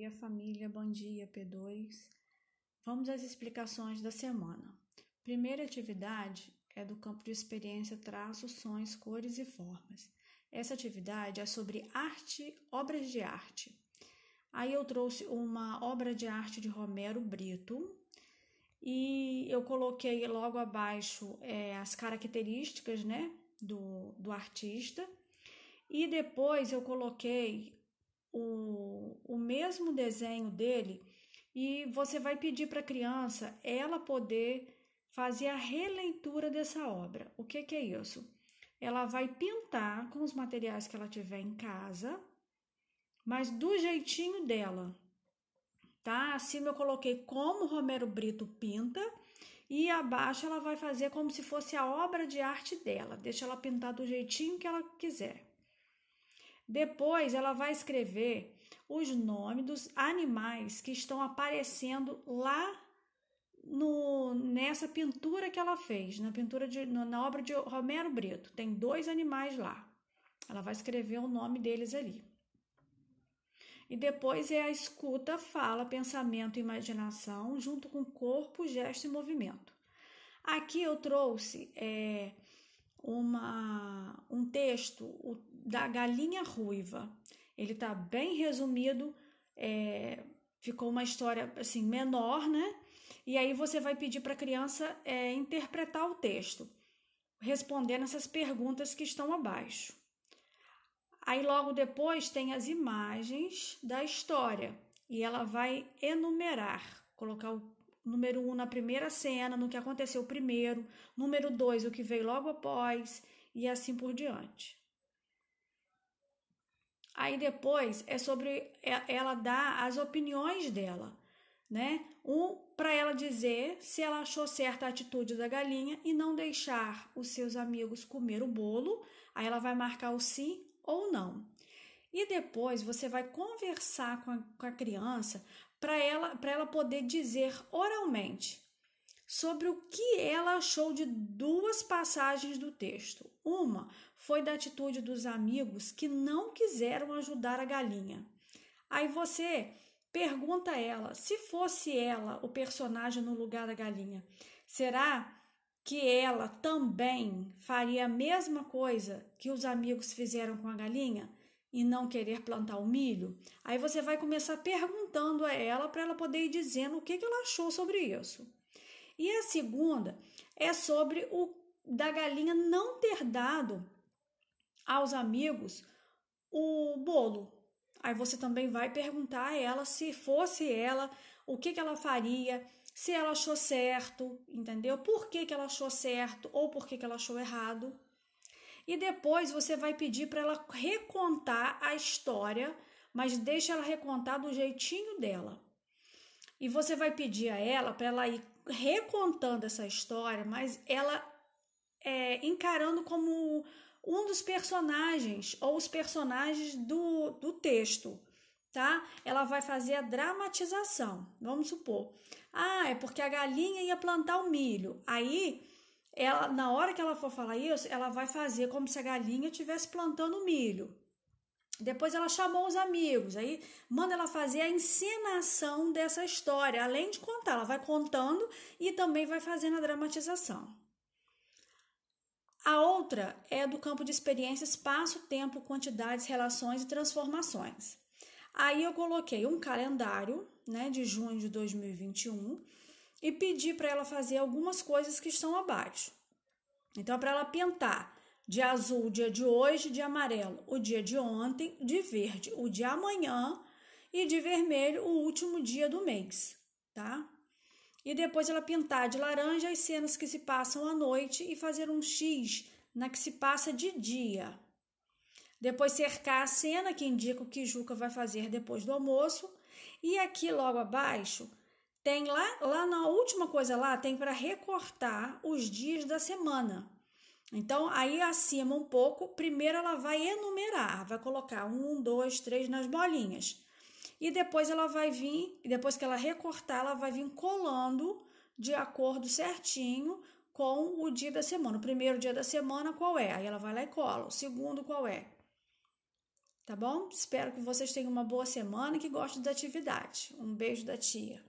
dia, família. Bom dia, P2. Vamos às explicações da semana. Primeira atividade é do campo de experiência traços, sons, cores e formas. Essa atividade é sobre arte, obras de arte. Aí eu trouxe uma obra de arte de Romero Brito e eu coloquei logo abaixo as características, né, do artista. E depois eu coloquei o mesmo desenho dele e você vai pedir para a criança ela poder fazer a releitura dessa obra. O que é isso? Ela vai pintar com os materiais que ela tiver em casa, mas do jeitinho dela, tá? Acima eu coloquei como Romero Brito pinta e abaixo ela vai fazer como se fosse a obra de arte dela. Deixa ela pintar do jeitinho que ela quiser. Depois ela vai escrever os nomes dos animais que estão aparecendo lá nessa pintura que ela fez, na obra de Romero Brito. Tem 2 animais lá. Ela vai escrever o nome deles ali. E depois é a escuta, fala, pensamento e imaginação, junto com corpo, gesto e movimento. Aqui eu trouxe um texto da Galinha Ruiva. Ele está bem resumido, ficou uma história assim menor, né? E aí você vai pedir para a criança interpretar o texto, respondendo essas perguntas que estão abaixo. Aí logo depois tem as imagens da história e ela vai enumerar, colocar o número 1 na primeira cena, no que aconteceu primeiro, número 2 o que veio logo após e assim por diante. Aí depois é sobre ela dar as opiniões dela, né? Para ela dizer se ela achou certa a atitude da galinha e não deixar os seus amigos comer o bolo. Aí ela vai marcar o sim ou não. E depois você vai conversar com a criança para ela poder dizer oralmente sobre o que ela achou de 2 passagens do texto. Uma foi da atitude dos amigos que não quiseram ajudar a galinha. Aí você pergunta a ela, se fosse ela o personagem no lugar da galinha, será que ela também faria a mesma coisa que os amigos fizeram com a galinha e não querer plantar o milho? Aí você vai começar perguntando a ela para ela poder ir dizendo o que ela achou sobre isso. E a segunda é sobre o da galinha não ter dado aos amigos o bolo. Aí você também vai perguntar a ela, se fosse ela, o que ela faria, se ela achou certo, entendeu? Por que ela achou certo ou por que ela achou errado. E depois você vai pedir para ela recontar a história, mas deixa ela recontar do jeitinho dela. E você vai pedir a ela para ela ir recontando essa história, mas ela encarando como um dos personagens ou os personagens do texto, tá? Ela vai fazer a dramatização. Vamos supor, é porque a galinha ia plantar o milho. Aí, ela, na hora que ela for falar isso, ela vai fazer como se a galinha estivesse plantando milho. Depois ela chamou os amigos, aí manda ela fazer a encenação dessa história, além de contar, ela vai contando e também vai fazendo a dramatização. A outra é do campo de experiência espaço, tempo, quantidades, relações e transformações. Aí eu coloquei um calendário, né, de junho de 2021 e pedi para ela fazer algumas coisas que estão abaixo. Então, para ela pintar de azul o dia de hoje, de amarelo o dia de ontem, de verde o de amanhã e de vermelho o último dia do mês, tá? E depois ela pintar de laranja as cenas que se passam à noite e fazer um X na que se passa de dia. Depois cercar a cena que indica o que Juca vai fazer depois do almoço. E aqui logo abaixo tem lá na última coisa lá tem para recortar os dias da semana. Então, aí acima um pouco, primeiro ela vai enumerar, vai colocar 1, 2, 3 nas bolinhas. E depois ela vai vir, depois que ela recortar, ela vai vir colando de acordo certinho com o dia da semana. O primeiro dia da semana qual é? Aí ela vai lá e cola. O segundo qual é? tá bom? Espero que vocês tenham uma boa semana e que gostem da atividade. Um beijo da tia.